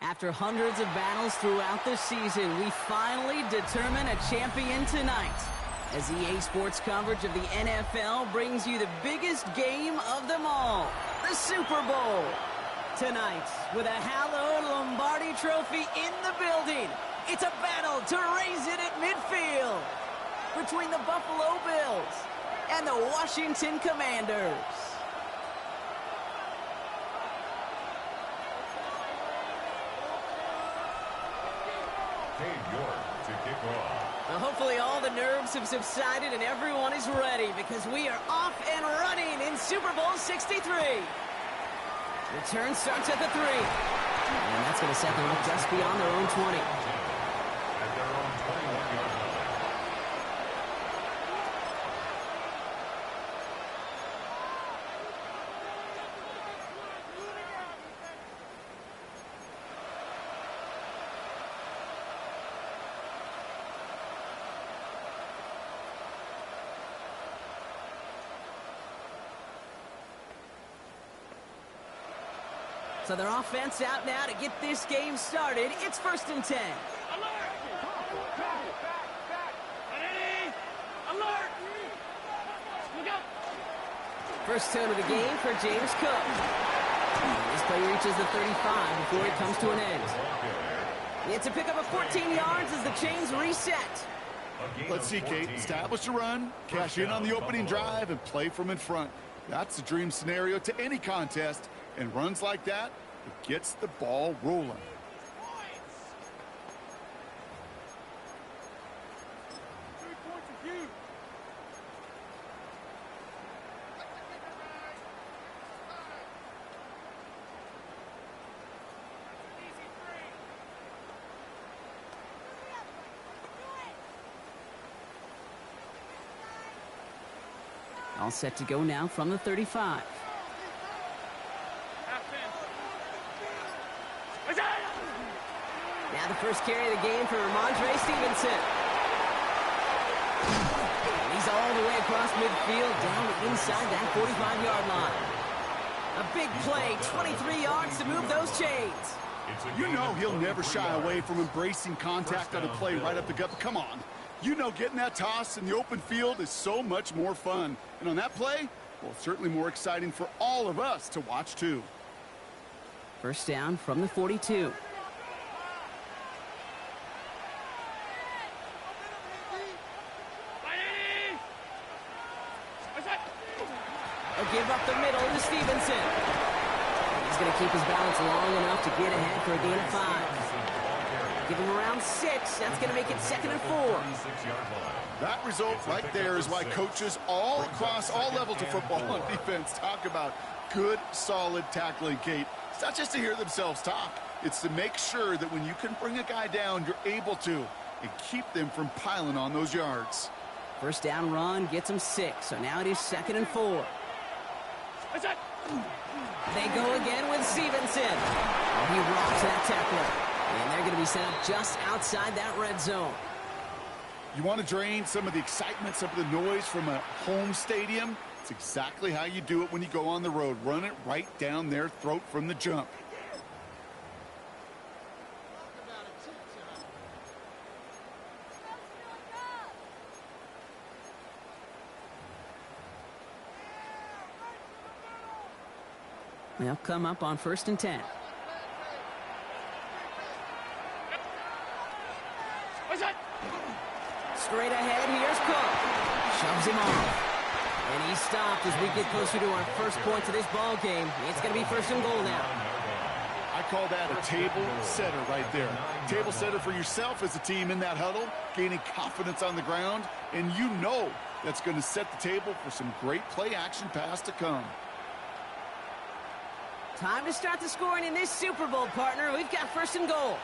After hundreds of battles throughout the season, we finally determine a champion tonight. As EA Sports coverage of the NFL brings you the biggest game of them all, the Super Bowl. Tonight, with a hallowed Lombardi trophy in the building, it's a battle to raise it at midfield between the Buffalo Bills and the Washington Commanders. To kick off. Well, hopefully all the nerves have subsided and everyone is ready because we are off and running in Super Bowl 63. Return starts at the 3. And that's going to set them up just beyond their own 20. At their own 21-yard line. So their offense out now to get this game started. It's 1st and 10. First tone of the game for James Cook. This play reaches the 35 before it comes to an end. It's a pickup of 14 yards as the chains reset. Let's see, Kate. Establish a run, cash in on the opening drive, and play from in front. That's the dream scenario to any contest. And runs like that, it gets the ball rolling. All set to go now from the 35. Now the first carry of the game for Ramondre Stevenson. And he's all the way across midfield down inside that 45-yard line. A big play, 23 yards to move those chains. You know he'll never shy away from embracing contact on a play right up the gut. But come on. You know getting that toss in the open field is so much more fun. And on that play, well, certainly more exciting for all of us to watch too. First down from the 42. Give up the middle to Stevenson. He's going to keep his balance long enough to get ahead for a gain of 5. Give him around 6. That's going to make it 2nd and 4. That result right there is why coaches all across all levels of football and defense talk about good, solid tackling, Kate. It's not just to hear themselves talk. It's to make sure that when you can bring a guy down, you're able to and keep them from piling on those yards. First down run gets him 6. So now it is 2nd and 4. They go again with Stevenson. He rocks that tackler. And they're going to be set up just outside that red zone. You want to drain some of the excitement, some of the noise from a home stadium? It's exactly how you do it when you go on the road. Run it right down their throat from the jump. They'll come up on 1st and 10. Straight ahead, here's Cook. Shoves him off. And he's stopped as we get closer to our first point to this ball game. It's going to be 1st and goal now. I call that a table setter right there. Table setter for yourself as a team in that huddle, gaining confidence on the ground, and you know that's going to set the table for some great play action pass to come. Time to start the scoring in this Super Bowl, partner. We've got 1st and goal.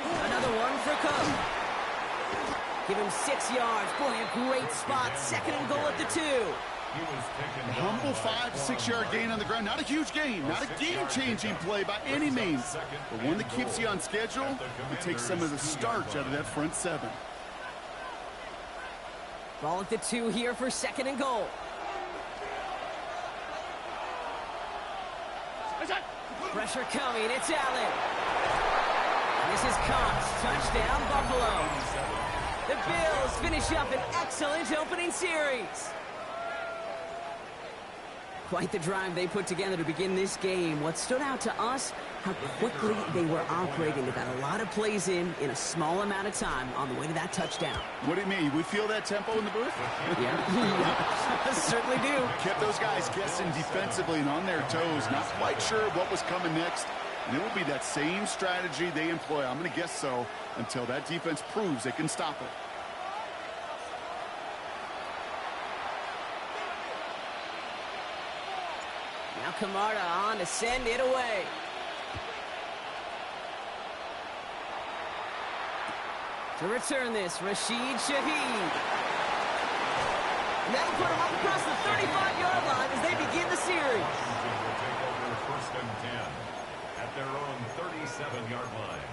Another one for Cook. Give him 6 yards. Boy, a great spot. 2nd and goal at the 2. A humble 5 to 6 yard gain on the ground. Not a huge gain. Not a game-changing play by any means. But one that keeps you on schedule and takes some of the starch out of that front 7. Ball at the 2 here for 2nd and goal. Pressure coming. It's Allen. And this is Cox. Touchdown, Buffalo. The Bills finish up an excellent opening series. Quite the drive they put together to begin this game. What stood out to us, how quickly they were operating. They got a lot of plays in a small amount of time on the way to that touchdown. What do you mean? We feel that tempo in the booth? Yeah, certainly do. Kept those guys guessing defensively and on their toes. Not quite sure what was coming next. And it will be that same strategy they employ. I'm going to guess so until that defense proves they can stop it. Now Camarda on to send it away. To return this, Rashid Shaheed. And that'll put him up across the 35-yard line as they begin the series. Will take over first and 10 at their own 37-yard line.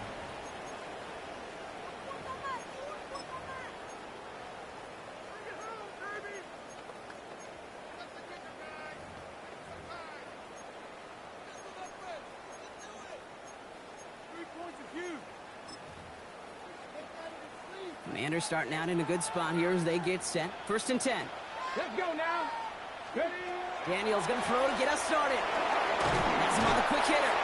Commanders starting out in a good spot here as they get set. First and 10. Let's go now. Ready? Daniel's going to throw to get us started. That's him on the quick hitter.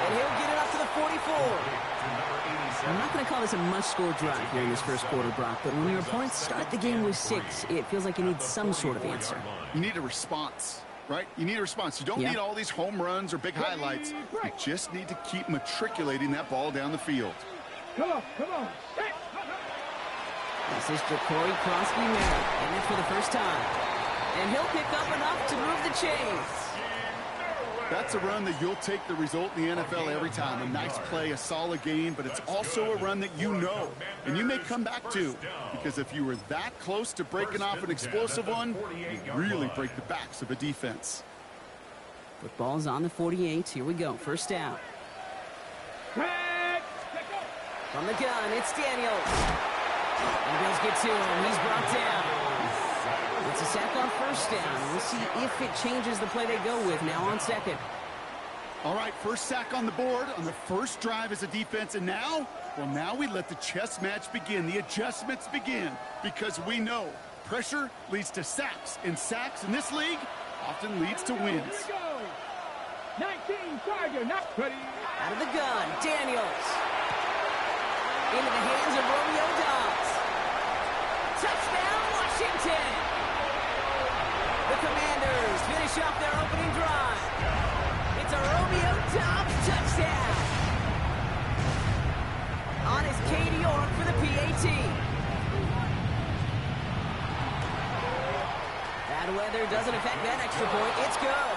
And he'll get it up to the 44. I'm not going to call this a must-score drive here in this first quarter, Brock, but when your opponents start the game with 6, it feels like you need some sort of answer. You need a response, right? You need a response. You don't need all these home runs or big highlights. You just need to keep matriculating that ball down the field. Come on, come on. This is Ja'Cory Crosby-Merritt, in it for the first time. And he'll pick up enough to move the chains. That's a run that you'll take the result in the NFL every time. A nice play, a solid game, but it's also a run that you know, and you may come back to. Because if you were that close to breaking off an explosive one, you really break the backs of a defense. Football's on the 48. Here we go. First down. From the gun, it's Daniels. And Bills get to him. He's brought down. It's a sack on first down. We'll see if it changes the play they go with now on second. All right, first sack on the board on the first drive as a defense. And now, well, now we let the chess match begin. The adjustments begin because we know pressure leads to sacks. And sacks in this league often leads to wins. 19 Charger, not ready. Out of the gun, Daniels. Into the hands of Romeo Dobbs. Touchdown, Washington. The Commanders finish off their opening drive. It's a Romeo Dobbs touchdown. On is Katie York for the PAT. Bad weather doesn't affect that extra point. It's good.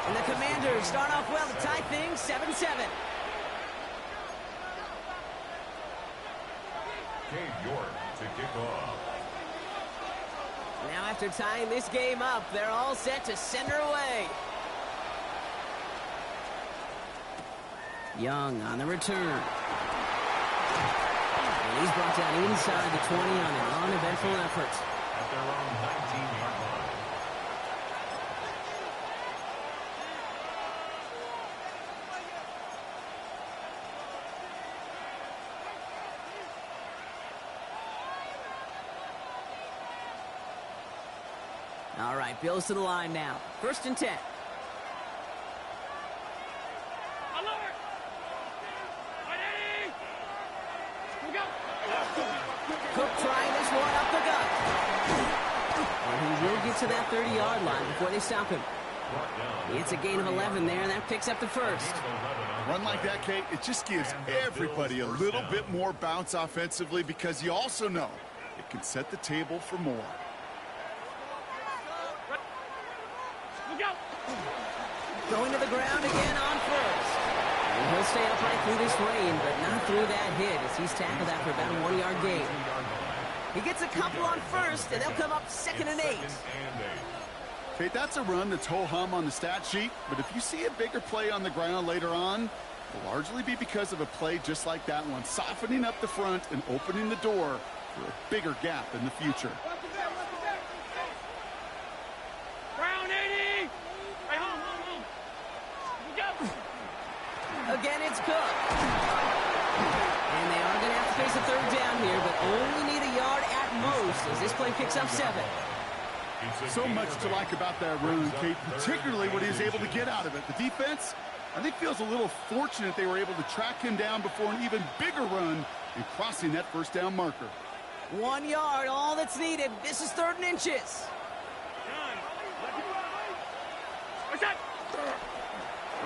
And the Commanders start off well to tie things 7-7. Cade York to kick off. Now after tying this game up, they're all set to send her away. Young on the return. And he's brought down inside the 20 on an uneventful effort. At their own 19-yard line. All right, Bills to the line now. First and 10. Cook trying this one up the gut. And he will get to that 30-yard line before they stop him. It's a gain of 11 there, and that picks up the first. A run like that, Kate, it just gives everybody a little bit more bounce offensively because you also know it can set the table for more. Going to the ground again on first. And he'll stay upright through this rain, but not through that hit as he's tackled after about a 1-yard gain. He gets a couple on first, and they'll come up 2nd and 8. Kate, that's a run that's ho-hum on the stat sheet, but if you see a bigger play on the ground later on, it'll largely be because of a play just like that one, softening up the front and opening the door for a bigger gap in the future. Brown 80. Right, home. Go. force a third down here, but only need a yard at most as this play picks up 7. So much to like about that run, Kate, particularly what he was able to get out of it. The defense, I think, feels a little fortunate they were able to track him down before an even bigger run and crossing that first down marker. 1 yard, all that's needed. This is 3rd and inches.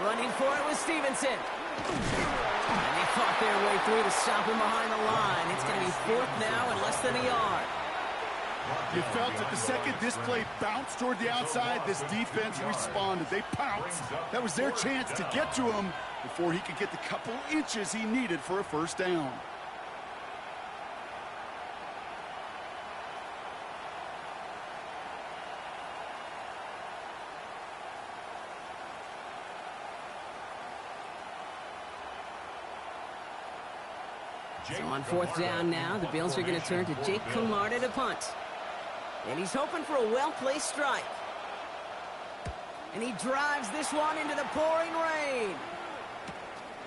Running for it was Stevenson. And they fought their way through to stop him behind the line. It's going to be 4th now and less than a yard. You felt that the second this play bounced toward the outside, this defense responded. They pounced. That was their chance to get to him before he could get the couple inches he needed for a first down. So on 4th down now, the Bills are going to turn to Jake Camarda to punt. And he's hoping for a well-placed strike. And he drives this one into the pouring rain.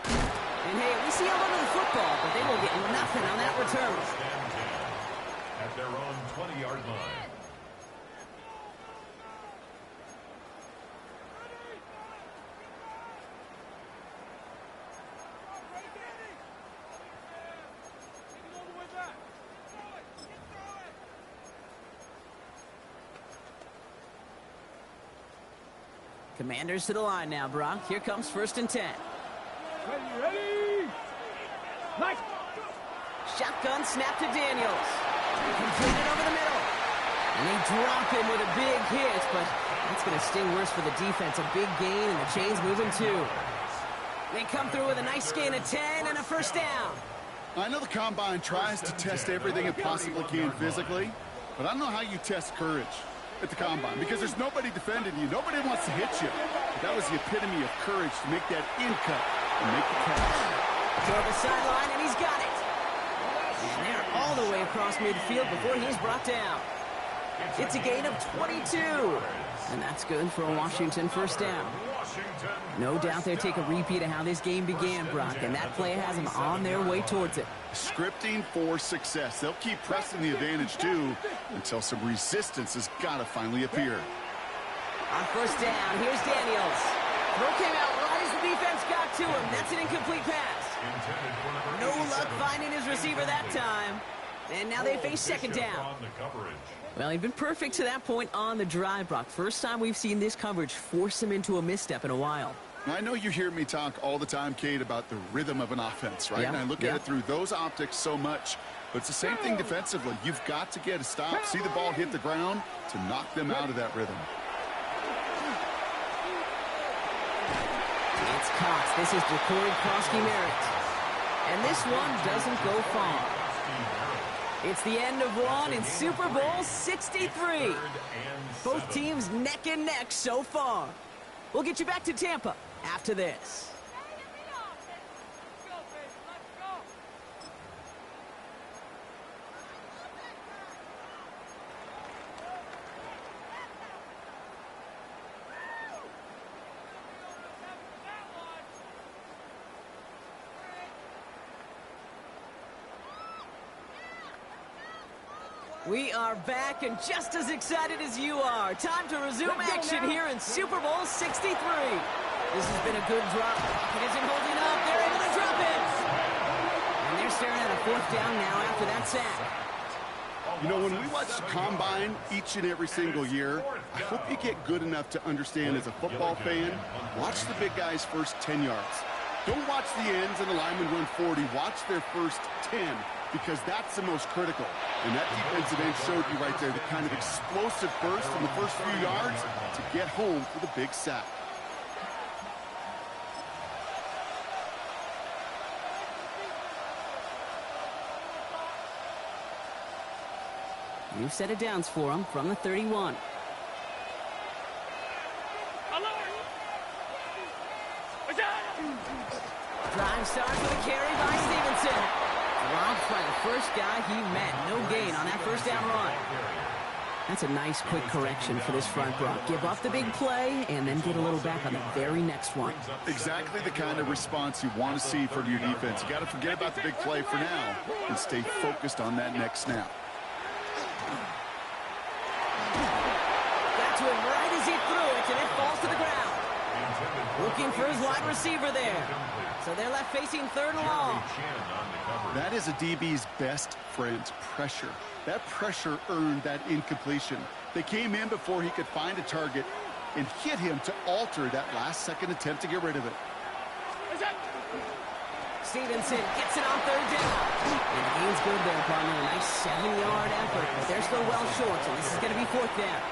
And hey, we see a lot of the football, but they will get nothing on that return. At their own 20-yard line. Commanders to the line now, Brock. Here comes 1st and 10. Ready? Nice. Shotgun snap to Daniels. Completed over the middle. And they drop him with a big hit, but that's going to sting worse for the defense. A big gain, and the chain's moving too. They come through with a nice gain of 10 and a first down. I know the Combine tries to test everything it possibly can physically, but I don't know how you test courage at the Combine, because there's nobody defending you. Nobody wants to hit you. But that was the epitome of courage to make that in cut and make the catch. Toward the sideline, and he's got it. And they're all the way across midfield before he's brought down. It's a gain of 22. And that's good for a Washington first down. No doubt they take a repeat of how this game began, Brock, and that play has them on their way towards it. Scripting for success. They'll keep pressing the advantage, too, until some resistance has got to finally appear. On first down, here's Daniels. Throw came out right as the defense got to him. That's an incomplete pass. No luck finding his receiver that time. And now they face 2nd down. Well, he'd been perfect to that point on the drive, Brock. First time we've seen this coverage force him into a misstep in a while. I know you hear me talk all the time, Kate, about the rhythm of an offense, right? Yeah, and I look at it through those optics so much. But it's the same thing defensively. You've got to get a stop, see the ball hit the ground to knock them out of that rhythm. It's Cox. This is Jacory Krosky-Merritt. And this one doesn't go far. It's the end of one in Super Bowl 63. Both teams neck and neck so far. We'll get you back to Tampa after this. We are back and just as excited as you are. Time to resume action here in Super Bowl 63. This has been a good drop. It isn't holding up. They're able to drop it. And they're staring at a 4th down now after that sack. You know, when we watch the Combine each and every single year, I hope you get good enough to understand as a football fan, watch the big guys' first 10 yards. Don't watch the ends and the linemen run 40. Watch their first 10. Because that's the most critical. And that defensive end showed you right there the kind of explosive burst in the first few yards to get home for the big sack. New set of downs for him from the 31. Drive starts with a carry by Stevenson. Dropped by the first guy he met. No gain on that first down run. That's a nice quick correction for this front row. Give up the big play and then get a little back on the very next one. Exactly the kind of response you want to see from your defense. You got to forget about the big play for now and stay focused on that next snap. Got to him right as he threw it, and it falls to the ground. Looking for his wide receiver there. So they're left facing third and long. That is a DB's best friend, pressure. That pressure earned that incompletion. They came in before he could find a target and hit him to alter that last-second attempt to get rid of it. Stevenson gets it on third down. And the game's good there, partner. A nice 7-yard effort, but they're still well short, so this is going to be fourth down.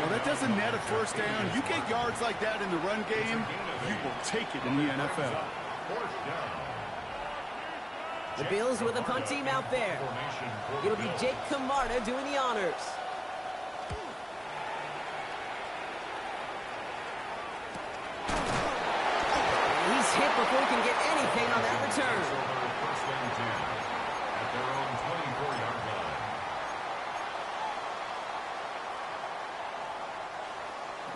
Well, that doesn't net a first down. You get yards like that in the run game, you will take it in the NFL. The Bills with a punt team out there. It'll be Jake Camarda doing the honors. And he's hit before he can get anything on that return. First and 10 at their own 24-yard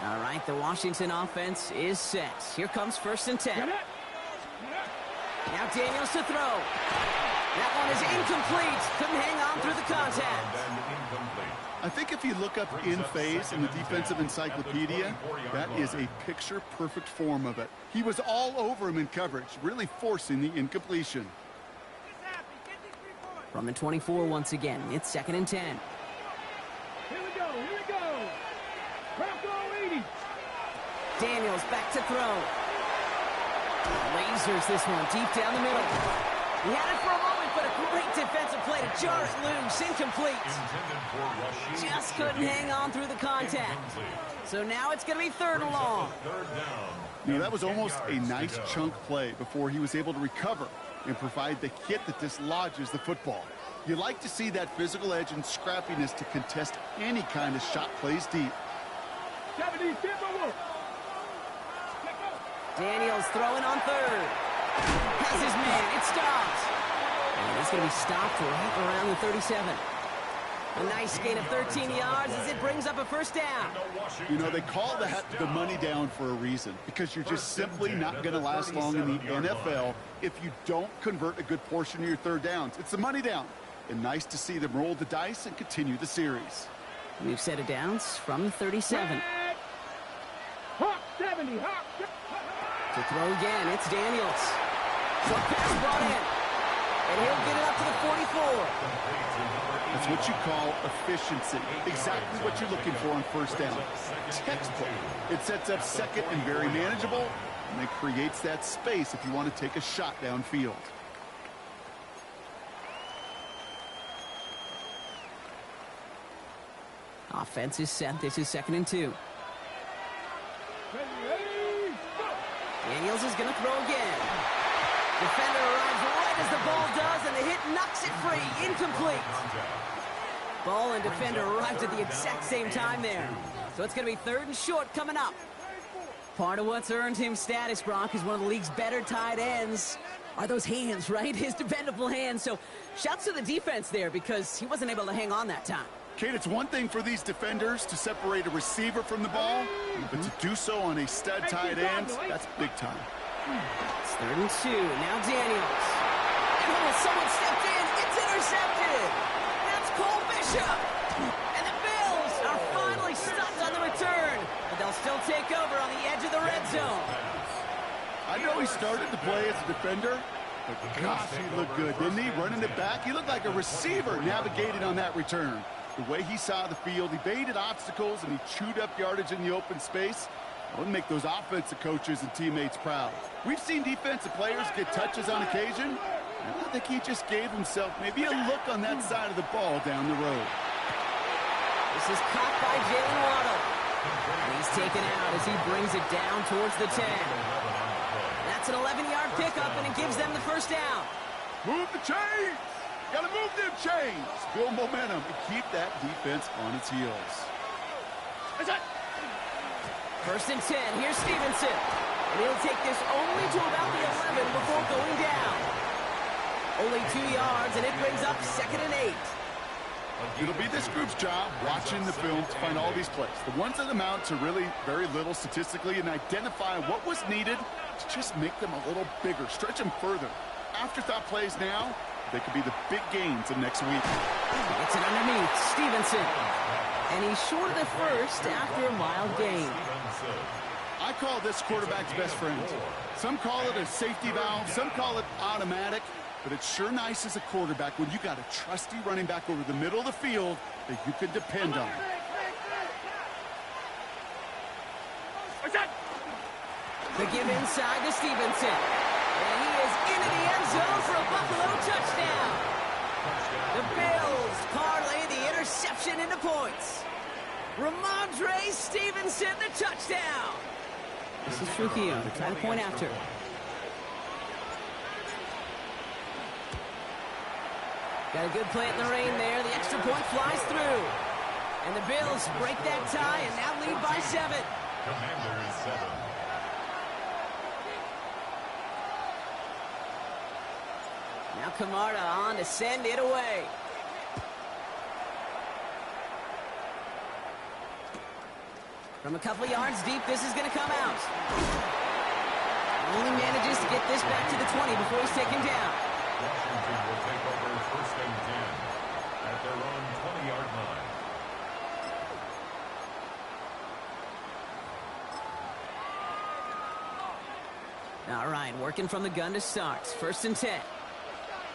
line. All right, the Washington offense is set. Here comes first and 10. Now Daniels to throw. That one is incomplete. Couldn't hang on through the contact. I think if you look up in phase in the defensive encyclopedia, that is a picture-perfect form of it. He was all over him in coverage, really forcing the incompletion. From the 24 once again, it's second and 10. Here we go, here we go. Bronco 80. Daniels back to throw. Lasers this one deep down the middle. He had it for a moment, but a great defensive play to jar it loose. Incomplete. Just couldn't hang on through the contact. So now it's going to be third and long. You know, that was almost a nice chunk play before he was able to recover and provide the hit that dislodges the football. You like to see that physical edge and scrappiness to contest any kind of shot plays deep. 70, Daniels throwing on third. Has his man. It stops. And it's going to be stopped right around the 37. A nice gain of 13 yards as it brings up a first down. You know, they call that the money down for a reason, because you're just simply not going to last long in the NFL if you don't convert a good portion of your third downs. It's the money down. And nice to see them roll the dice and continue the series. We've set it downs from the 37. Hawk 70, Hawk. To throw again, it's Daniels. Short pass brought in. And he'll get it up to the 44. That's what you call efficiency. Exactly what you're looking for on first down. Textbook. It sets up second and very manageable, and it creates that space if you want to take a shot downfield. Offense is set. This is second and 2. Ready, go. Daniels is going to throw again. Defender arrives right as the ball does, and the hit knocks it free. Incomplete. Ball and defender arrived at the exact same time there. So it's going to be third and short coming up. Part of what's earned him status, Brock, is one of the league's better tight ends. Are those hands, right? His dependable hands. So shouts to the defense there because he wasn't able to hang on that time. Kate, it's one thing for these defenders to separate a receiver from the ball, but to do so on a stud tight end, that's big time. It's third and 2. Now Daniels. Oh, someone stepped in. It's intercepted. That's Cole Bishop. And the Bills are finally stopped on the return, but they'll still take over on the edge of the red zone. I know he started the play as a defender, but gosh, he looked good, didn't he? Running it back, he looked like a receiver navigating on that return. The way he saw the field, he baited obstacles and he chewed up yardage in the open space. That would make those offensive coaches and teammates proud. We've seen defensive players get touches on occasion. I think he just gave himself maybe a look on that side of the ball down the road. This is caught by Jalen Waddle. And he's taken out as he brings it down towards the 10. That's an 11-yard pickup, and it gives them the first down. Move the chains! Gotta move them chains! Build momentum and keep that defense on its heels. First and 10, here's Stevenson. And he'll take this only to about the 11 before going down. Only 2 yards, and it brings up second and 8. It'll be this group's job watching the film to find all these plays, the ones that amount to really very little statistically, and identify what was needed to just make them a little bigger, stretch them further. Afterthought plays now, they could be the big gains of next week. It's an underneath, Stevenson. And he's short of the first after a mild gain. I call this quarterback's best friend. Some call it a safety valve, some call it automatic, but it's sure nice as a quarterback when you got a trusty running back over the middle of the field that you can depend on. The give inside to Stevenson. And he is into the end zone for a Buffalo touchdown. The Bills parlay the interception into points. Ramondre Stevenson, the touchdown. This is Trujillo to try to point after. Got a good play in the rain there. The extra point flies through. And the Bills break that tie and now lead by 7. Commanders 7. Now Camarda on to send it away. From a couple yards deep, this is going to come out. Only manages to get this back to the 20 before he's taken down. Washington will take over 1st and 10 at their own 20-yard line. All right, working from the gun to start. 1st and 10.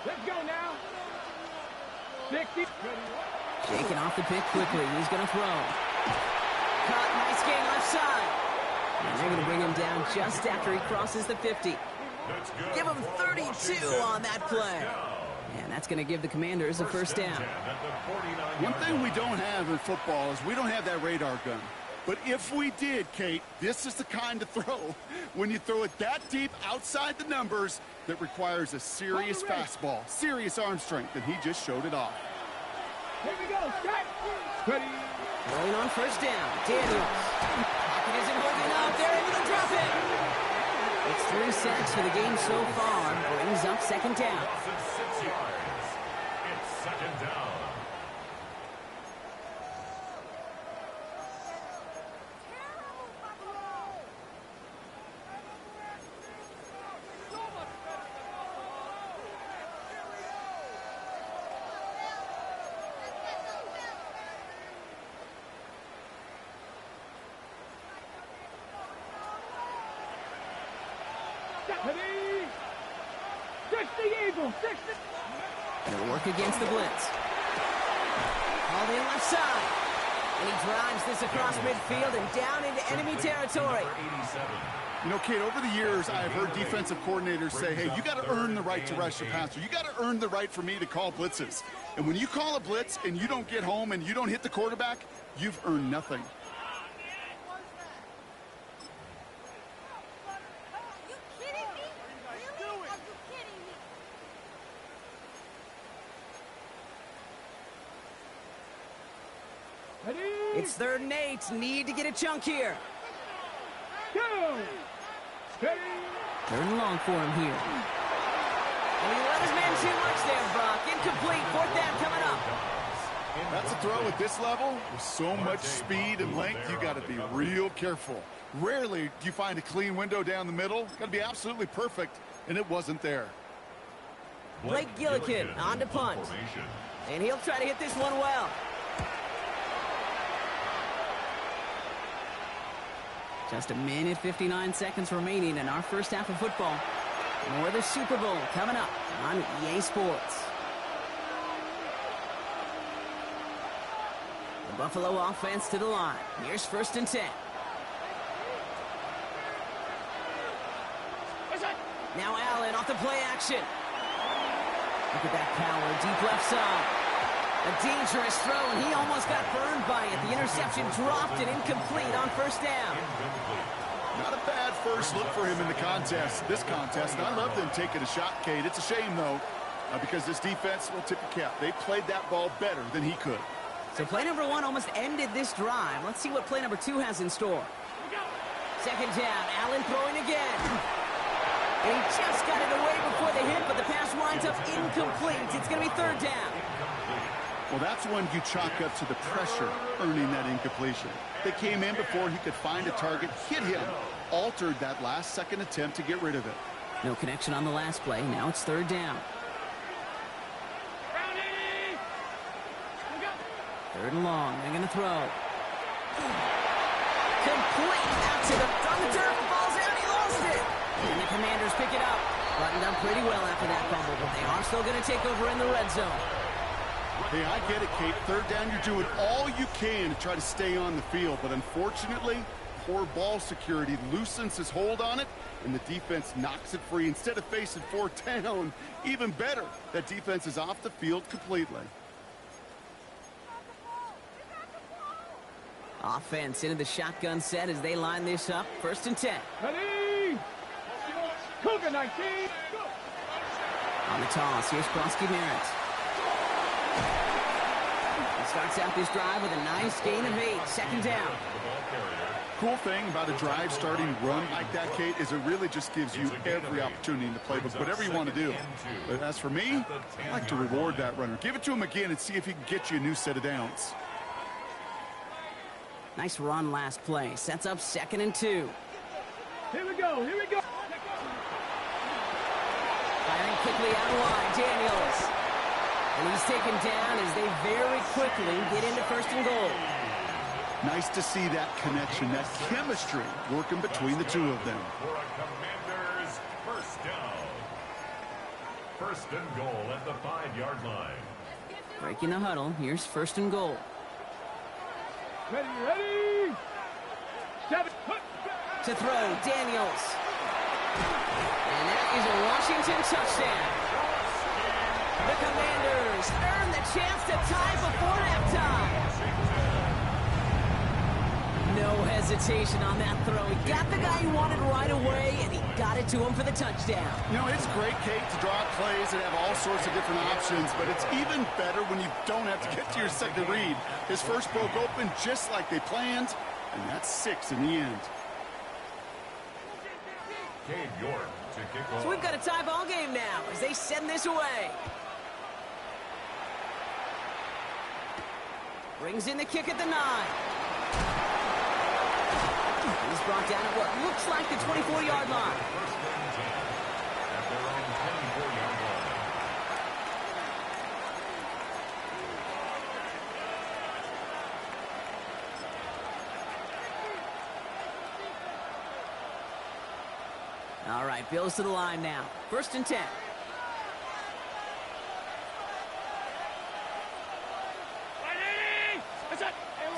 Let's go now. 60. Shaking off the pick quickly. He's going to throw. Caught, nice gain left side. And they're going to bring him down just after he crosses the 50. Give him 32 on that play. And that's going to give the Commanders a 1st down. One thing we don't have in football is we don't have that radar gun. But if we did, Kate, this is the kind of throw, when you throw it that deep outside the numbers, that requires a serious fastball, serious arm strength, and he just showed it off. Here we go. Strike. Ready. Rolling on 1st down. Daniels. Pocket isn't holding up. They're able to drop it. It's 3 sacks for the game so far. Brings up 2nd down. 6 yards. It's 2nd down. Ready. 60 Eagles. 60. It'll work against the blitz. All in left side. And he drives this across midfield and down into enemy territory. You know, Kate, over the years, I've heard defensive coordinators say, hey, you got to earn the right to rush your passer. You got to earn the right for me to call blitzes. And when you call a blitz and you don't get home and you don't hit the quarterback, you've earned nothing. Ready. It's 3rd and 8. Need to get a chunk here. Go. Steady. 3rd and long for him here. And he let his man too much there, Brock. Incomplete. 4th down coming up. That's a throw at this level. With so much speed and length, you got to be real careful. Rarely do you find a clean window down the middle. Got to be absolutely perfect, and it wasn't there. Blake Gillikin on to punt. And he'll try to hit this one well. Just a minute, 59 seconds remaining in our 1st half of football. More of the Super Bowl coming up on EA Sports. The Buffalo offense to the line. Here's 1st and 10. Now Allen off the play action. Look at that power, deep left side. A dangerous throw, and he almost got burned by it. The interception dropped and incomplete on 1st down. Not a bad first look for him in the contest, this contest. And I love them taking a shot, Kate. It's a shame, though, because this defense will tip your cap. They played that ball better than he could. So play number 1 almost ended this drive. Let's see what play number 2 has in store. 2nd down, Allen throwing again. And he just got it away before the hit, but the pass winds up incomplete. It's going to be 3rd down. Well, that's when you chalk up to the pressure earning that incompletion. They came in before he could find a target, hit him, altered that last-second attempt to get rid of it. No connection on the last play. Now it's third down. Third and long. They're going to throw. Complete out to the from the turf. Ball's out. He lost it. And the Commanders pick it up. Buttoned up pretty well after that fumble, but they are still going to take over in the red zone. Hey, I get it, Kate. Third down, you're doing all you can to try to stay on the field. But unfortunately, poor ball security loosens his hold on it, and the defense knocks it free. Instead of facing fourth down, even better, that defense is off the field completely. Offense into the shotgun set as they line this up. First and 10. Ready? Cougar 19. Go. On the toss, here's Krosky Merritt. He starts out this drive with a nice gain of 8. Second down. Cool thing about a drive starting run like that, Kate, is it really just gives you every opportunity in the playbook, whatever you want to do. But as for me, I like to reward that runner. Give it to him again and see if he can get you a new set of downs. Nice run last play. Sets up second and 2. Here we go. Here we go. Firing quickly out wide. Daniels. And he's taken down as they very quickly get into first and goal. Nice to see that connection, that chemistry working between the two of them. For a Commanders first down. First and goal at the 5-yard line. Breaking the huddle. Here's first and goal. Ready, ready. 7. To throw, Daniels. And that is a Washington touchdown. The Commanders earn the chance to tie before halftime. No hesitation on that throw. He got the guy he wanted right away, and he got it to him for the touchdown. You know, it's great, Kate, to draw up plays and have all sorts of different options, but it's even better when you don't have to get to your second read. His first broke open just like they planned, and that's 6 in the end. Cade York to kick off. So we've got a tie ball game now as they send this away. Brings in the kick at the 9. He's brought down at what looks like the 24-yard line. First and 10 at their own 24-yard line. All right, Bills to the line now. First and 10.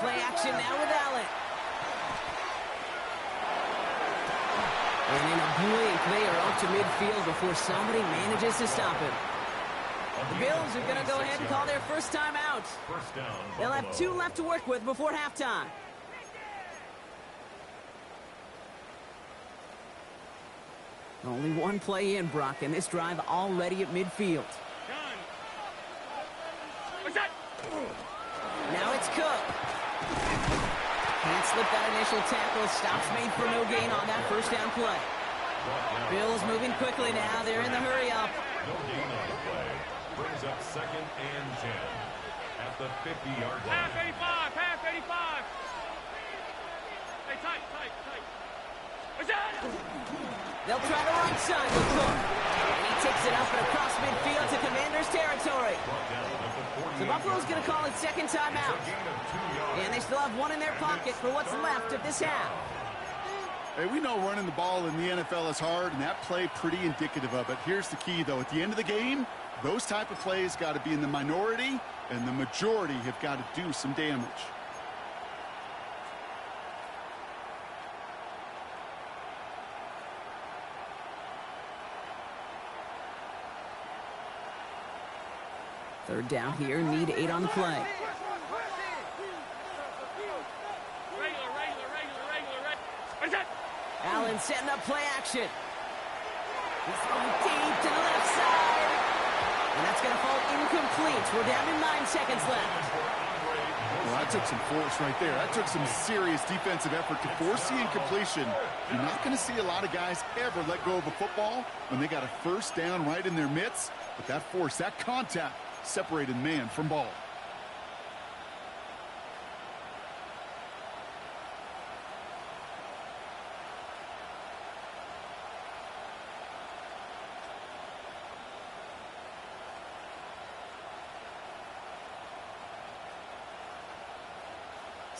Play action now with Allen. And in a blink, they are up to midfield before somebody manages to stop him. The Bills are going to go ahead and call their first time out. First down, They'll have Buffalo. 2 left to work with before halftime. Only one play in, Brock, and this drive already at midfield. Now it's Cook. Can't slip that initial tackle. Stops made for no gain on that first down play. Bills moving quickly now. They're in the hurry up. No gain on the play. Brings up second and 10 at the 50-yard line. Half 85. Half 85. Hey, tight. They'll try the right side with Cook. And he takes it up and across midfield to Commanders territory. So Buffalo's going to call it second timeout. And they still have 1 in their pocket for what's left of this half. Hey, we know running the ball in the NFL is hard, and that play pretty indicative of it. Here's the key, though. At the end of the game, those type of plays got to be in the minority, and the majority have got to do some damage. Third down here, need 8 on the play. Allen setting up play action. He's throwing deep to the left side. And that's going to fall incomplete. We're down to 9 seconds left. Well, that took some force right there. That took some serious defensive effort to force the incompletion. You're not going to see a lot of guys ever let go of a football when they got a first down right in their midst. But that force, that contact, separated man from ball.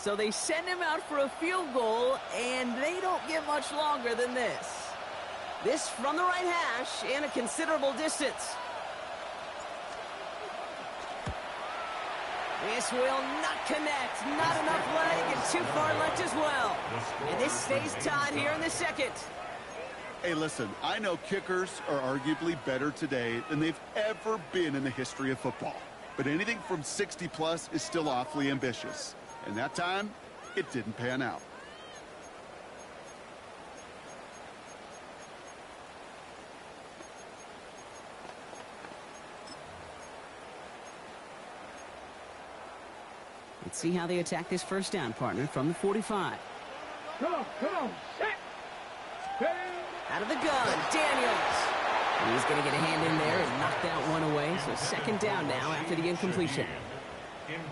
so they send him out for a field goal, and they don't get much longer than this. This from the right hash and a considerable distance. This will not connect. Not enough leg and too far left as well. And this stays tied here in the second. Hey, listen, I know kickers are arguably better today than they've ever been in the history of football. But anything from 60+ is still awfully ambitious. And that time, it didn't pan out. Let's see how they attack this first down, partner, from the 45. Come on, set. Out of the gun, Daniels. He's going to get a hand in there and knock that one away. So second down now after the incompletion.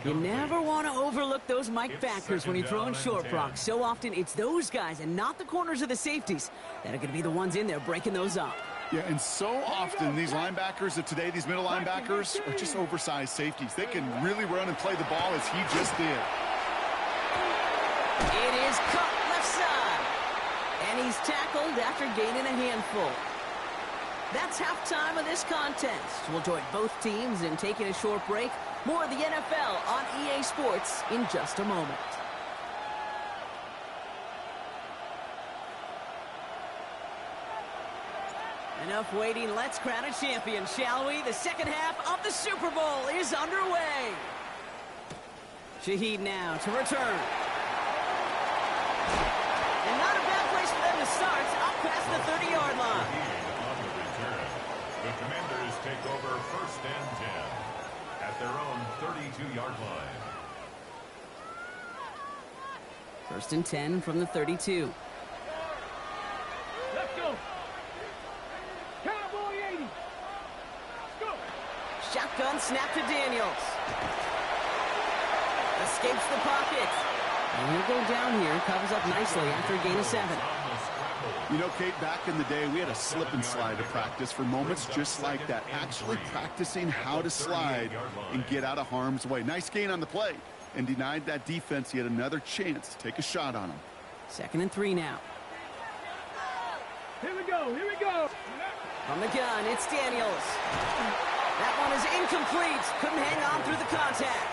You never want to overlook those Mike backers when you're throwing short, Brock. So often it's those guys and not the corners of the safeties that are going to be the ones in there breaking those up. Yeah, and so often these linebackers of today, these middle linebackers, are just oversized safeties. They can really run and play the ball as he just did. It is cut left side. And he's tackled after gaining a handful. That's halftime of this contest. We'll join both teams in taking a short break. More of the NFL on EA Sports in just a moment. Enough waiting. Let's crown a champion, shall we? The second half of the Super Bowl is underway. Shaheed now to return. And not a bad place for them to start, up past the 30-yard line. On the return, the Commanders take over first and 10 at their own 32-yard line. First and 10 from the 32. Let's go. Cowboy 80. Let's go. Shotgun snap to Daniels. Escapes the pocket. And he'll go down here, covers up nicely after a gain of 7. You know, Kate, back in the day, we had a slip and slide to practice for moments just like that. Actually practicing how to slide and get out of harm's way. Nice gain on the play. And denied that defense yet another chance to take a shot on him. Second and 3 now. Here we go, here we go. From the gun, it's Daniels. That one is incomplete. Couldn't hang on through the contact.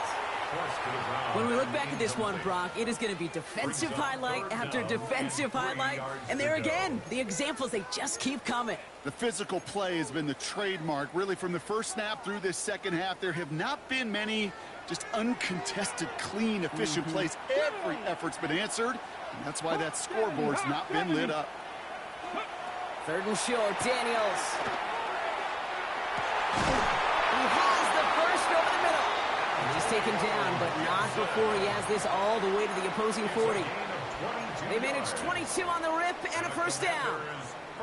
When we look back at this one, Brock, it is going to be defensive highlight after defensive highlight. And there again, the examples, they just keep coming. The physical play has been the trademark. Really, from the first snap through this second half, there have not been many just uncontested, clean, efficient plays. Every effort's been answered, and that's why that scoreboard's not been lit up. Third and short, Daniels. He has the first over the middle. And he's taken down, but not before he has this all the way to the opposing 40. They managed 22 on the rip and a first down.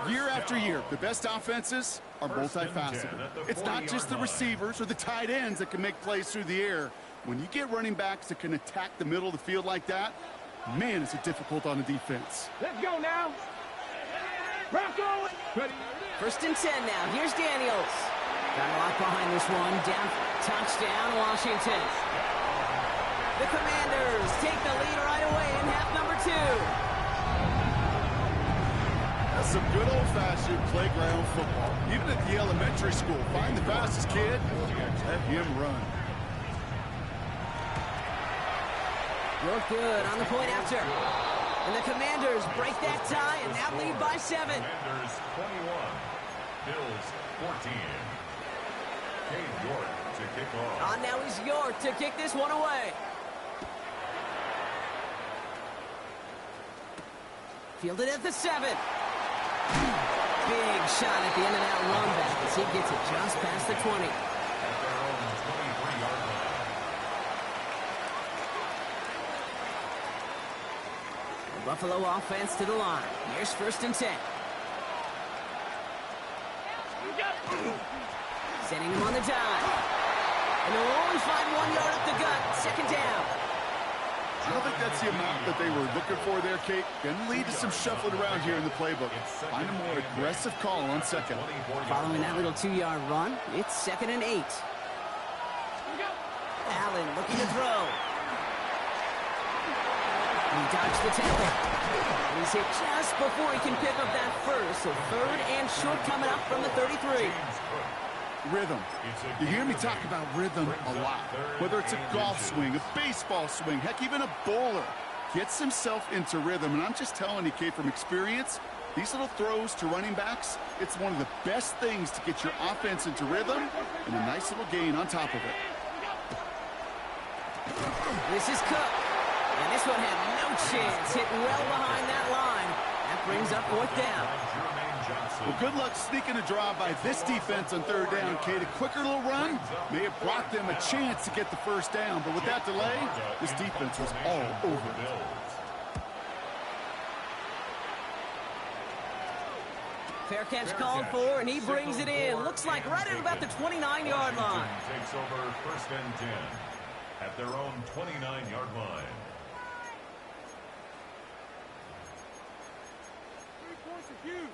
Year after year, the best offenses are multifaceted. It's not just the receivers or the tight ends that can make plays through the air. When you get running backs that can attack the middle of the field like that, man, is it difficult on the defense. Let's go now. Bronco. Ready. First and 10 now. Here's Daniels. Got a lot behind this one. Down, touchdown, Washington. The Commanders take the lead right away in half number 2. That's some good old-fashioned playground football. Even at the elementary school, find the fastest kid, let him run. You're good on the point after. And the Commanders break that tie and now lead by 7. Commanders 21, Bills 14. Cade York to kick off. On now is York to kick this one away. Fielded at the 7. Big shot at the end of that run back as he gets it just past the 20. At their own 23-yard line. The Buffalo offense to the line. Here's first and 10. Sending him on the dime. And they'll only find 1 yard up the gut. Second down. I don't think that's the amount that they were looking for there, Kate. Going to lead to some shuffling around here in the playbook. Find a more aggressive call on second. Following that little 2-yard run, it's second and 8. Allen looking to throw. He dodged the tackle. He's hit just before he can pick up that first. So third and short coming up from the 33. Rhythm. You hear me talk about rhythm a lot. Whether it's a golf swing, a baseball swing, heck, even a bowler. Gets himself into rhythm. And I'm just telling you, Kate, from experience, these little throws to running backs, it's one of the best things to get your offense into rhythm and a nice little gain on top of it. This is Cook. And this one had no chance. Hit well behind that line. That brings up fourth down. Well, good luck sneaking a draw by this defense on third down, Kate. A quicker little run may have brought them a chance to get the first down. But with that delay, this defense was all over it. Fair catch called for, and he brings it in. Looks like right at about the 29-yard line. Takes over first and 10 at their own 29-yard line. 3 points of you.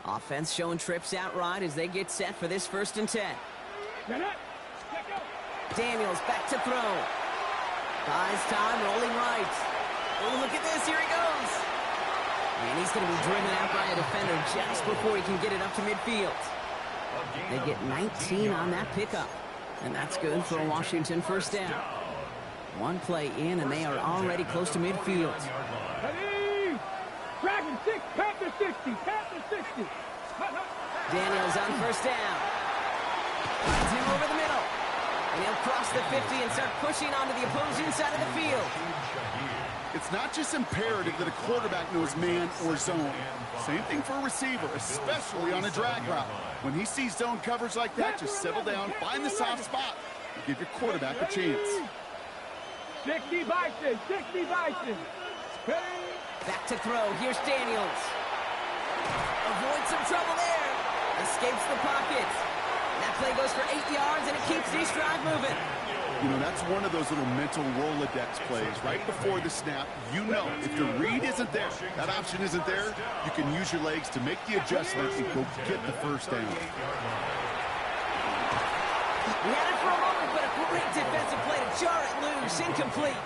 Offense showing trips out right as they get set for this first and 10. Get up. Check out. Daniels back to throw. Buys time, rolling right. Oh, look at this. Here he goes. And he's going to be driven out by a defender just before he can get it up to midfield. They get 19 on that pickup. And that's good for a Washington first down. One play in, and they are already close to midfield. Ready. Dragon 6. Panther 60. Panther 60. Daniels on first down. Finds him over the middle. And he'll cross the 50 and start pushing onto the opposing side of the field. It's not just imperative that a quarterback knows man or zone. Same thing for a receiver, especially on a drag route. When he sees zone coverage like that, just settle down, find the soft spot, and give your quarterback a chance. 60 Bison. 60 Bison. Back to throw. Here's Daniels. Avoids some trouble there. Escapes the pocket. That play goes for 8 yards, and it keeps this drive moving. You know, that's one of those little mental Rolodex plays. Right before the snap, you know if the read isn't there, that option isn't there, you can use your legs to make the adjustment and go get the first down. We had it for a moment, but a great defensive play to jar it loose. Incomplete.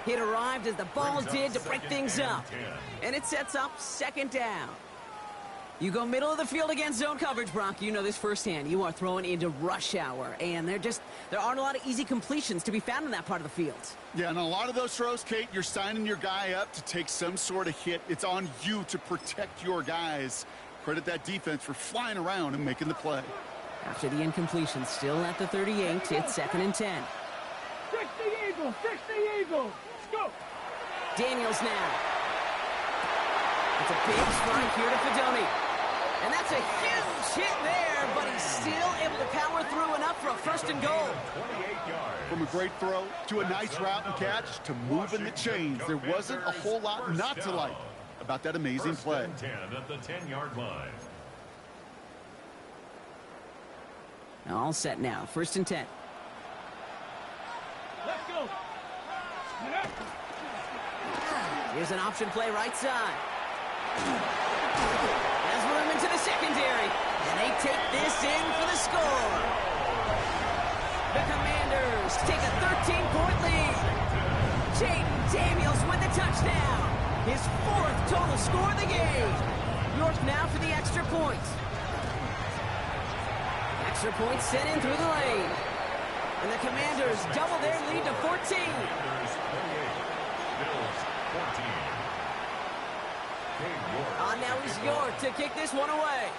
It arrived as the ball did to break things up. And it sets up second down. You go middle of the field against zone coverage, Brock. You know this firsthand. You are throwing into rush hour, and there aren't a lot of easy completions to be found in that part of the field. Yeah, and a lot of those throws, Kate, you're signing your guy up to take some sort of hit. It's on you to protect your guys. Credit that defense for flying around and making the play. After the incompletion, still at the 38, it's second and 10. 60 Eagles. 60 Eagles. Let's go. Daniels now. It's a big strike here to Fedoni. And that's a huge hit there, but he's still able to power through enough for a first and goal. From a great throw to a nice route and catch to moving the chains, there wasn't a whole lot not to like about that amazing play. 10 at the 10-yard line. All set now, first and 10. Let's go. Get up. Here's an option play right side. Has room into the secondary, and they take this in for the score. The Commanders take a 13-point lead. Jaden Daniels with the touchdown. His fourth total score of the game. York now for the extra point. Extra point sent in through the lane. And the Commanders double their lead to 14. Bills 14. Now is York to kick this one away.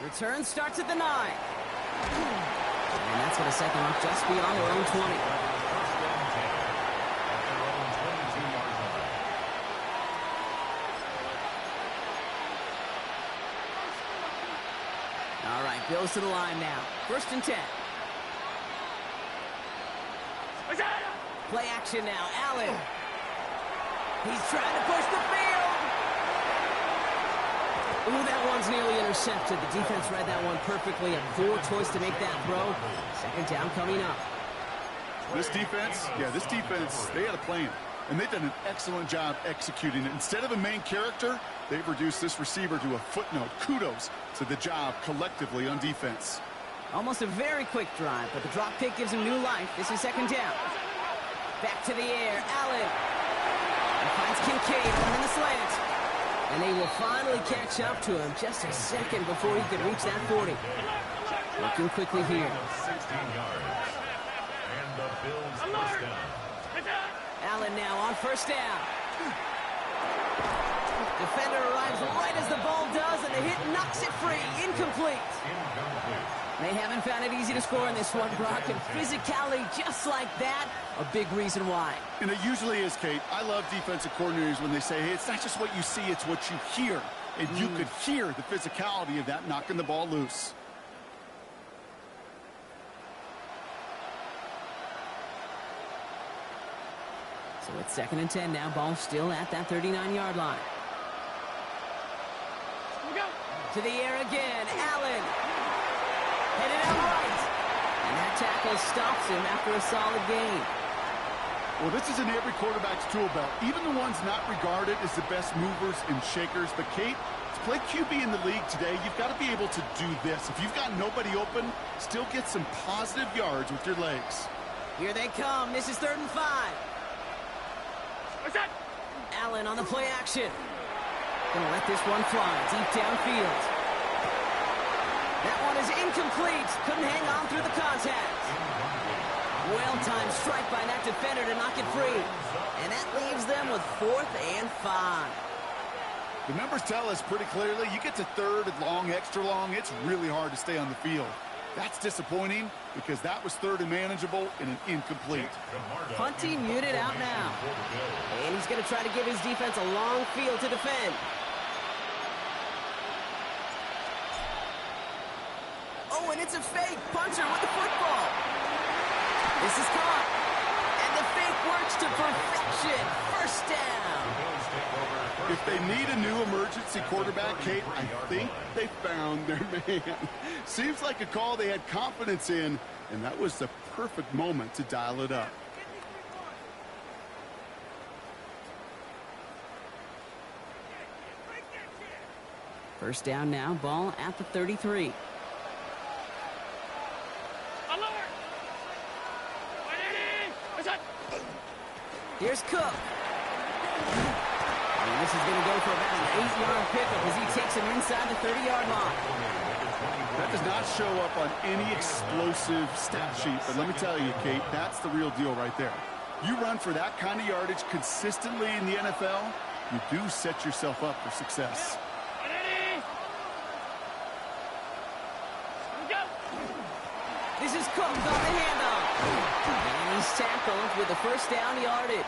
Return starts at the 9. And that's going to set them up just beyond their own 20. All right, Bills to the line now. First and 10. Play action now. Allen. He's trying to push the field. Ooh, that one's nearly intercepted. The defense read that one perfectly. A poor choice to make that throw. Second down coming up. This defense, they had a plan. and they've done an excellent job executing it. Instead of a main character, they've reduced this receiver to a footnote. Kudos to the job collectively on defense. Almost a very quick drive, but the drop kick gives him new life. This is second down. Back to the air, Allen. And finds Kincaid running the slant. And they will finally catch up to him just a second before he could reach that 40. Looking quickly here. 16 yards. And the Bills first down. Allen now on first down. Defender arrives right as the ball does, and the hit knocks it free. Incomplete. They haven't found it easy to score in this one, Brock, and physicality just like that, a big reason why. And it usually is, Kate. I love defensive coordinators when they say, hey, it's not just what you see, it's what you hear. And you could hear the physicality of that knocking the ball loose. So it's 2nd and 10 now. Ball still at that 39-yard line. To the air again. Allen. Headed out right. And that tackle stops him after a solid gain. Well, this is in every quarterback's tool belt. Even the ones not regarded as the best movers and shakers. But, Kate, to play QB in the league today, you've got to be able to do this. If you've got nobody open, still get some positive yards with your legs. Here they come. This is 3rd and 5. Allen on the play action. Gonna let this one fly deep downfield. That one is incomplete. Couldn't hang on through the contact. Well-timed strike by that defender to knock it free. And that leaves them with 4th and 5. The numbers tell us pretty clearly, you get to 3rd and long, extra long, it's really hard to stay on the field. That's disappointing because that was 3rd and manageable and an incomplete. Punting unit out now. And he's going to try to give his defense a long field to defend. Oh, and it's a fake. Punter with the football. This is caught. And the fake works to perfection. First down. If they need a new emergency quarterback, Kate, I think they found their man. Seems like a call they had confidence in, and that was the perfect moment to dial it up. First down now, ball at the 33. Here's Cook. And this is going to go for about an 8-yard pickup as he takes him inside the 30-yard line. That does not show up on any explosive stat sheet, but let me tell you, Kate, that's the real deal right there. You run for that kind of yardage consistently in the NFL, you do set yourself up for success. This is Cook on the handoff. And he's tackled with the first down yardage.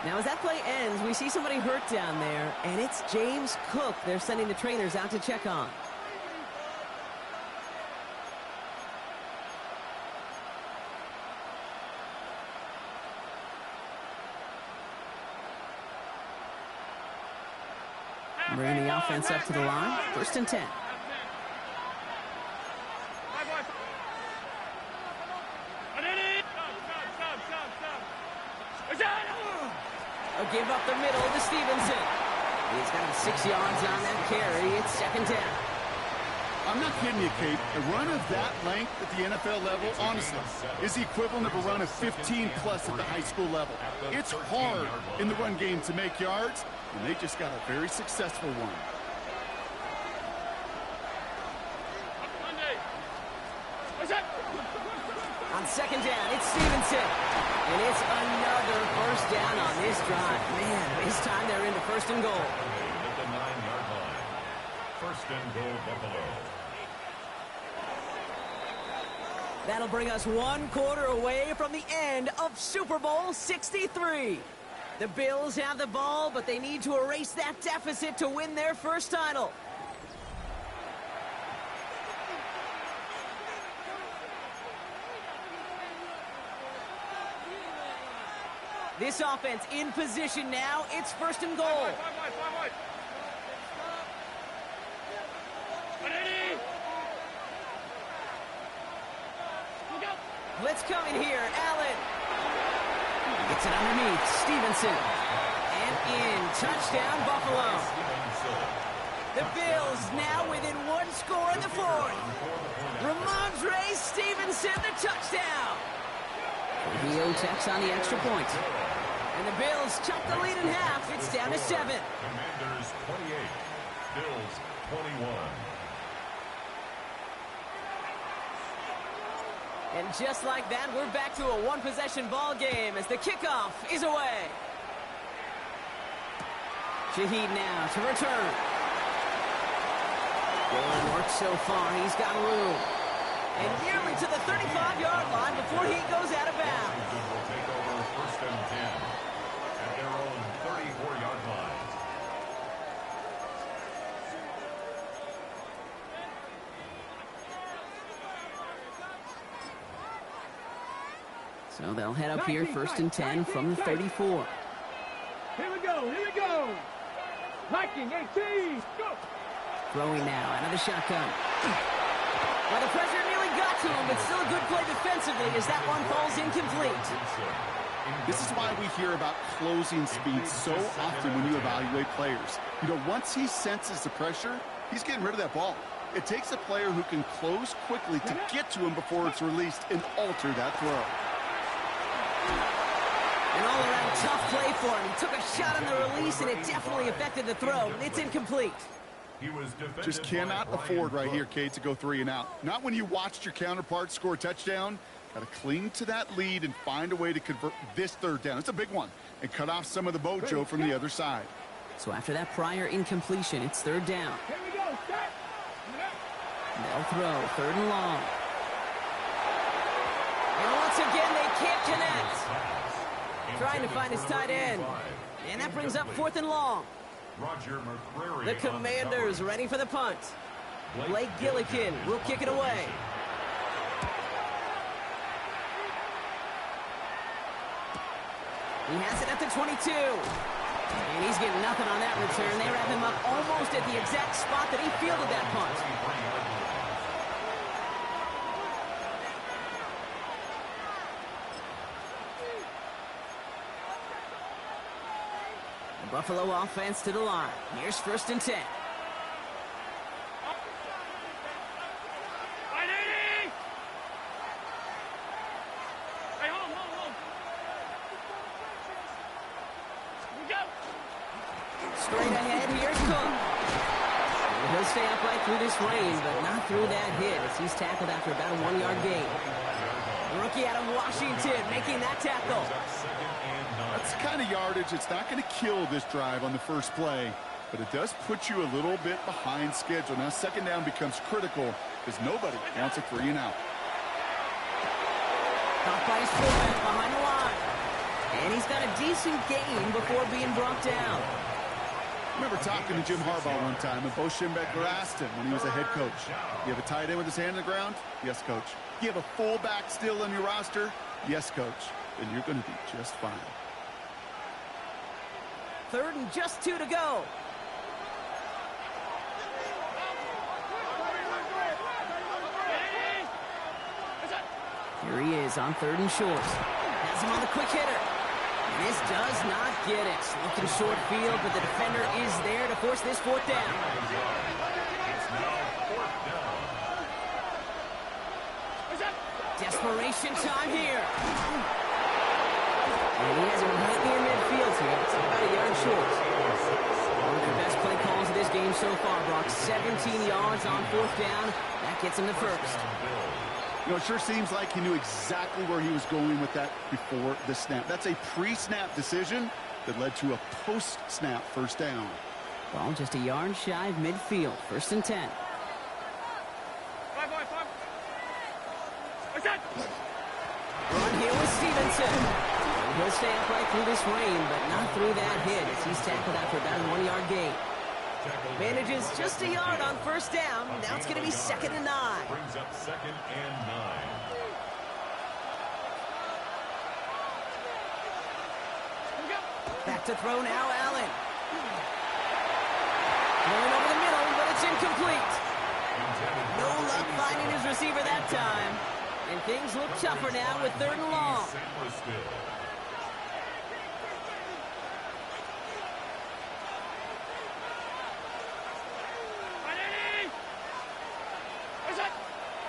Now, as that play ends, we see somebody hurt down there, and it's James Cook they're sending the trainers out to check on. Bringing the offense up to the line. 1st and 10. A give up the middle to Stevenson. He's got 6 yards on that carry. It's 2nd down. I'm not kidding you, Kate. A run of that length at the NFL level, honestly, is the equivalent of a run of 15-plus at the high school level. It's hard in the run game to make yards, and they just got a very successful one. On 2nd down, it's Stevenson. And it's another first down on this drive. Man, this time they're into 1st and goal. At the 9-yard line. 1st and goal, Buffalo. That'll bring us 1 quarter away from the end of Super Bowl 63. The Bills have the ball, but they need to erase that deficit to win their first title. This offense in position now. It's 1st and goal. Blitz coming here. Allen. Gets it underneath. Stevenson. And in. Touchdown, Buffalo. The Bills now within one score in the fourth. Ramondre Stevenson, the touchdown. Theo checks on the extra point. And the Bills chop the lead in half. It's down to 7. Commanders 28, Bills 21. And just like that, we're back to a one-possession ball game as the kickoff is away. Shaheed now to return. Good work so far. He's got room. And nearly to the 35-yard line before he goes out of bounds. Washington will take over first and 10 at their own 34-yard line. So they'll head up here first and 10 from the 34. Here we go, here we go. Liking 18, go. Throwing now out of the shotgun. Well, the pressure nearly got to him, but still a good play defensively as that one falls incomplete. This is why we hear about closing speed so often when you evaluate players. You know, once he senses the pressure, he's getting rid of that ball. It takes a player who can close quickly to get to him before it's released and alter that throw. An all-around tough play for him. He took a shot on the release, and it definitely affected the throw. It's incomplete. He was Just cannot afford right here, Kate, to go 3 and out. Not when you watched your counterpart score a touchdown. Got to cling to that lead and find a way to convert this third down. It's a big one. And cut off some of the mojo from the other side. So after that prior incompletion, it's third down. Here we go, start. They'll throw, third and long. And once again, they can't connect. Trying to find his tight end. And that brings up fourth and long. Roger McCreary. The Commanders ready for the punt. Blake Gillikin will kick it away. He has it at the 22. And he's getting nothing on that return. They wrap him up almost at the exact spot that he fielded that punt. The Buffalo offense to the line. Here's first and 10. Straight ahead, here's Cook. He'll stay upright through this rain, but not through that hit as he's tackled after about a 1-yard gain. The rookie out of Washington making that tackle. That's the kind of yardage it's not going to kill this drive on the first play, but it does put you a little bit behind schedule. Now second down becomes critical because nobody wants a 3 and out. Caught by his fullback behind the line. And he's got a decent gain before being brought down. I remember talking to Jim Harbaugh one time, and Bo Schembechler asked him when he was a head coach, you have a tight end with his hand in the ground? Yes, coach. You have a fullback still on your roster? Yes, coach. Then you're going to be just fine. Third and just 2 to go. Here he is on third and short. Has him on the quick hitter. This does not get it. Looking short field, but the defender is there to force this fourth down. Desperation time here. And he has him right near midfield here. It's about a yard short. One of their best play calls of this game so far, Brock. 17 yards on fourth down. That gets him to first. You know, it sure seems like he knew exactly where he was going with that before the snap. That's a pre-snap decision that led to a post-snap first down. Ball just a yard shy of midfield. First and 10. Run here with Stevenson. He'll stay upright through this rain, but not through that hit as he's tackled after about a 1-yard gain. Manages just a yard on first down. Now it's going to be second and 9. Brings up second and 9. Back to throw now, Allen. Going over the middle, but it's incomplete. No luck finding his receiver that time. And things look tougher now with third and long.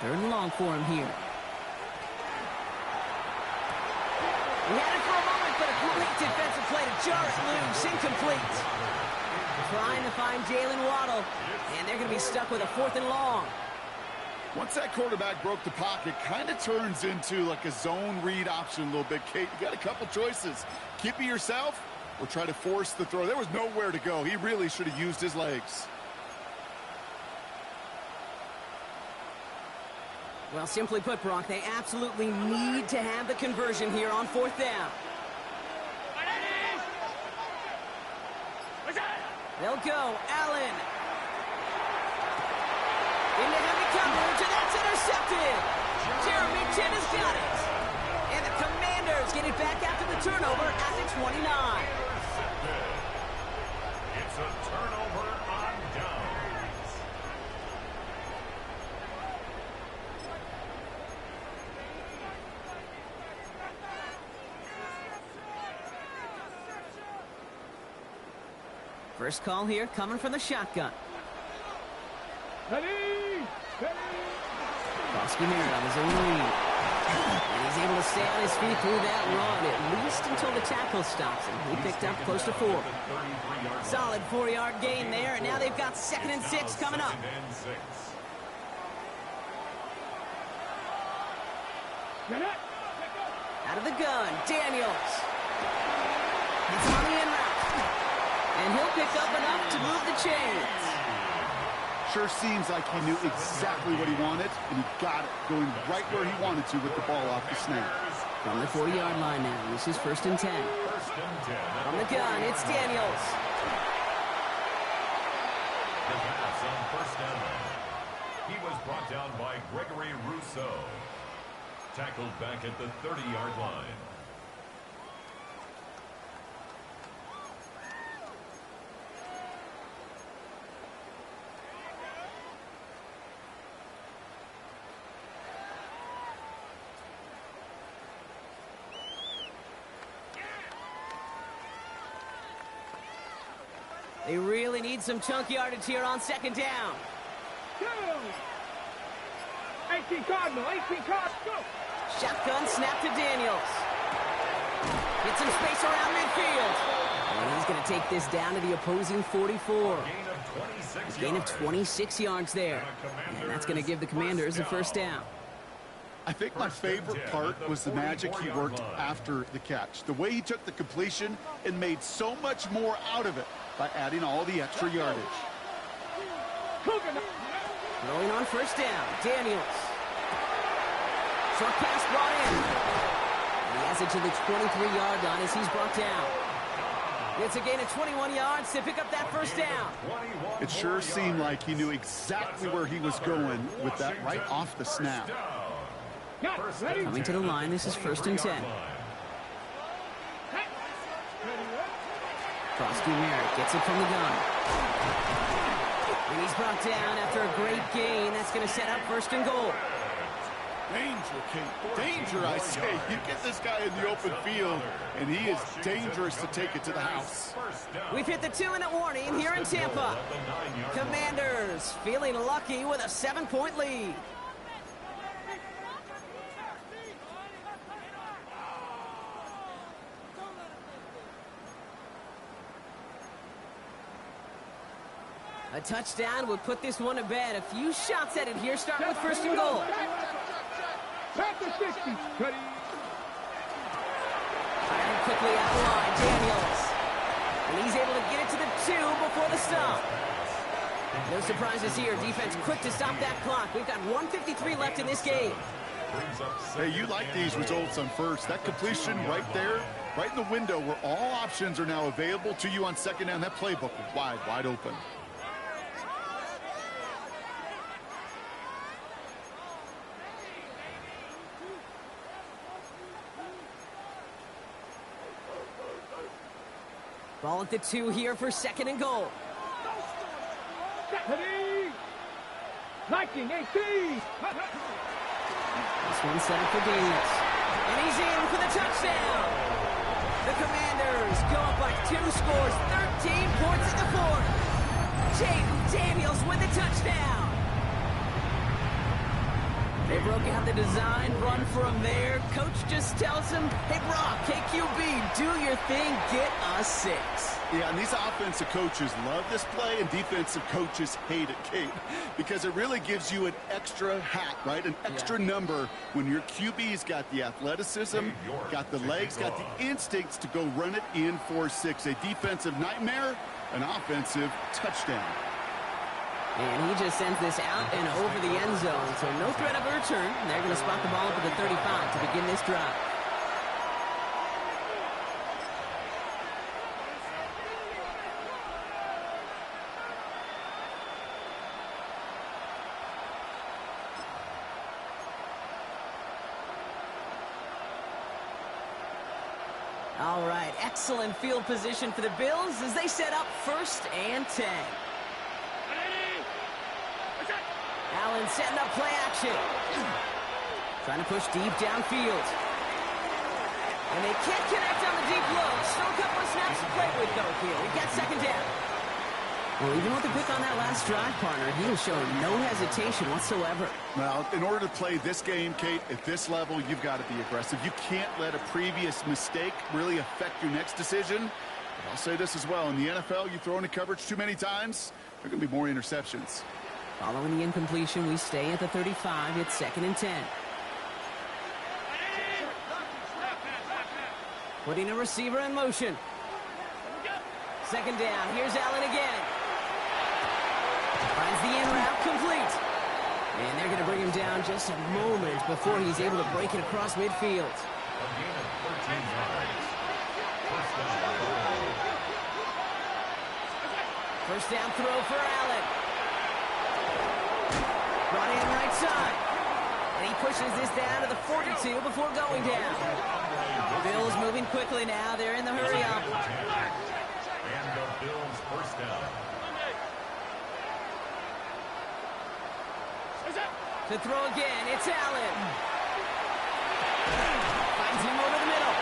Third and long for him here. He had it for a moment, but a great defensive play to jar it loose. Incomplete. Trying to find Jalen Waddle, and they're going to be stuck with a 4th and long. Once that quarterback broke the pocket, kind of turns into like a zone read option a little bit, Kate. You got a couple choices. Keep it yourself or try to force the throw. There was nowhere to go. He really should have used his legs. Well, simply put, Brock, they absolutely need to have the conversion here on 4th down. They'll go. Allen. Into heavy coverage, and that's intercepted. Jeremy Chin has got it. And the Commanders get it back after the turnover at the 29. It's a turnover on downs. First call here coming from the shotgun. Ready! Bosky Merritt on his own lead. And he's able to stay on his feet through that run, at least until the tackle stops him. He picked up close to 4. Solid 4-yard gain there, and now they've got 2nd and 6 coming up. Out of the gun, Daniels. It's on the in route. And he'll pick up enough to move the chains. Sure seems like he knew exactly what he wanted, and he got it, going right where he wanted to with the ball off the snap. From the 40-yard line now, this is 1st and 10. From the gun, it's Daniels. The pass on 1st down. He was brought down by Gregory Rousseau. Tackled back at the 30-yard line. They really need some chunk yardage here on 2nd down. Go! 18 Cardinal, 18 Cardinal, go! Shotgun snap to Daniels. Get some space around midfield. And he's going to take this down to the opposing 44. Gain of 26 yards there. And that's going to give the Commanders a 1st down. I think my favorite part was the magic he worked after the catch. The way he took the completion and made so much more out of it by adding all the extra yardage. Throwing on 1st down, Daniels. Short pass brought in. He has it to the 23-yard line as he's brought down. It's a gain of 21 yards to pick up that 1st down. It sure seemed like he knew exactly where he was going with that right off the snap. Coming to the line, this is 1st and 10. Bosky Merritt gets it from the gun. And he's brought down after a great gain. That's going to set up 1st and goal. Danger, Kate. Danger, I say. You get this guy in the open field, and he is dangerous to take it to the house. We've hit the 2-minute warning here in Tampa. Commanders feeling lucky with a 7-point lead. A touchdown would put this one to bed. A few shots at it here, starting with 1st and goal. Firing quickly out the line, Daniels. And he's able to get it to the 2 before the stop. No surprises here. Defense quick to stop that clock. We've got 1:53 left in this game. Hey, you like these results on 1st. That completion right there, right in the window where all options are now available to you on 2nd down. That playbook wide open. Ball at the 2 here for 2nd and goal. Ready! 19-18! This one set up for Daniels. And he's in for the touchdown. The Commanders go up by 2 scores, 13 points in the 4th. Jaden Daniels with the touchdown. They broke out the design run for him there. Coach just tells him, hey, Brock, KQB, do your thing, get a 6. Yeah, and these offensive coaches love this play, and defensive coaches hate it, Kate, because it really gives you an extra hat, right? An extra number when your QB's got the athleticism, got the legs, got the instincts to go run it in for 6. A defensive nightmare, an offensive touchdown. And he just sends this out and over the end zone, so no threat of a return. They're going to spot the ball up at the 35 to begin this drive. All right, excellent field position for the Bills as they set up 1st and 10. Allen setting up play action. Trying to push deep downfield. And they can't connect on the deep low. Still a couple of snaps to play with, though, here. We got 2nd down. Well, even with the pick on that last drive, partner, he was showing no hesitation whatsoever. Well, in order to play this game, Kate, at this level, you've got to be aggressive. You can't let a previous mistake really affect your next decision. But I'll say this as well. In the NFL, you throw into coverage too many times, there are going to be more interceptions. Following the incompletion, we stay at the 35. It's 2nd and 10. Putting a receiver in motion. 2nd down. Here's Allen again. Finds the in route complete. And they're going to bring him down just a moment before he's able to break it across midfield. A gain of 13 yards. First down. 1st down throw for Allen. Brought in right side. And he pushes this down to the 42 before going down. Bills moving quickly now. They're in the hurry up. And the Bills 1st down. To throw again, it's Allen. Finds him over the middle.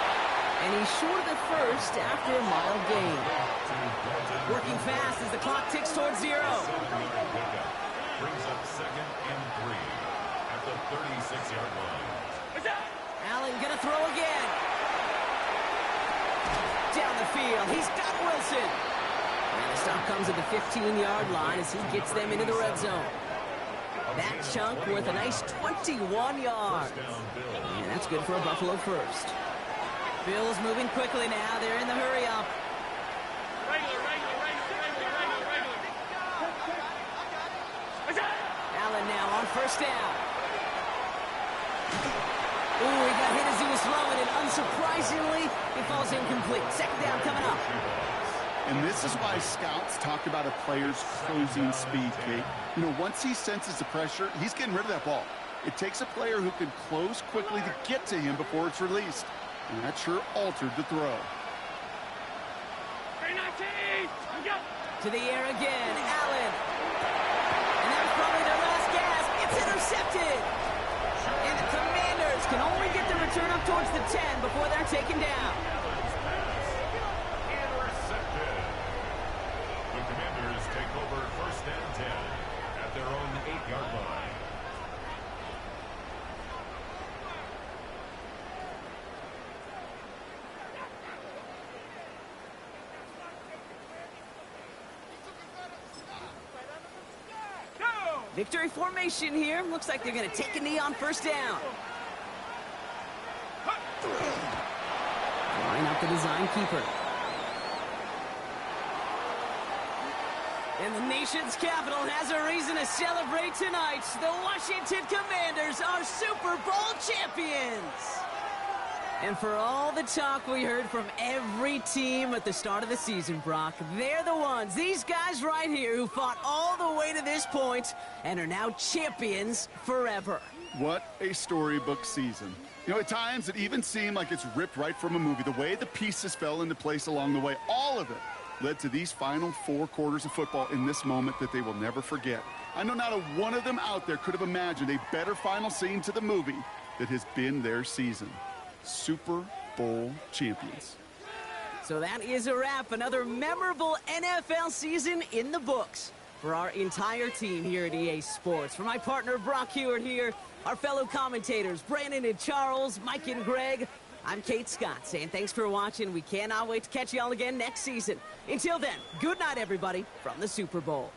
And he's short of the 1st after a mile gain. Working fast as the clock ticks towards 0. Brings up 2nd and 3 at the 36-yard line. Allen gonna throw again. Down the field, he's got Wilson. And the stop comes at the 15-yard line as he gets them into the red zone. That chunk worth a nice 21 yards. And that's good for a Buffalo 1st. Bills moving quickly now. They're in the hurry up. Allen now on 1st down. Ooh, he got hit as he was throwing, and unsurprisingly, it falls incomplete. 2nd down coming up. And this is why scouts talk about a player's closing speed, Kate. You know, once he senses the pressure, he's getting rid of that ball. It takes a player who can close quickly to get to him before it's released. And that sure altered the throw. To the air again, Allen. And that was probably their last gasp. It's intercepted. And the Commanders can only get the return up towards the 10 before they're taken down. Intercepted. The Commanders take over 1st and 10 at their own 8-yard line. Victory formation here. Looks like they're going to take a knee on 1st down. Line up the design keeper. And the nation's capital has a reason to celebrate tonight. The Washington Commanders are Super Bowl champions. And for all the talk we heard from every team at the start of the season, Brock, they're the ones, these guys right here, who fought all the way to this point and are now champions forever. What a storybook season. You know, at times it even seemed like it's ripped right from a movie. The way the pieces fell into place along the way, all of it led to these final 4 quarters of football in this moment that they will never forget. I know not a one of them out there could have imagined a better final scene to the movie that has been their season. Super Bowl champions. So that is a wrap. Another memorable NFL season in the books. For our entire team here at EA Sports, for my partner Brock Hewitt here, our fellow commentators Brandon and Charles, Mike and Greg, I'm Kate Scott saying thanks for watching. We cannot wait to catch y'all again next season. Until then, good night everybody from the Super Bowl.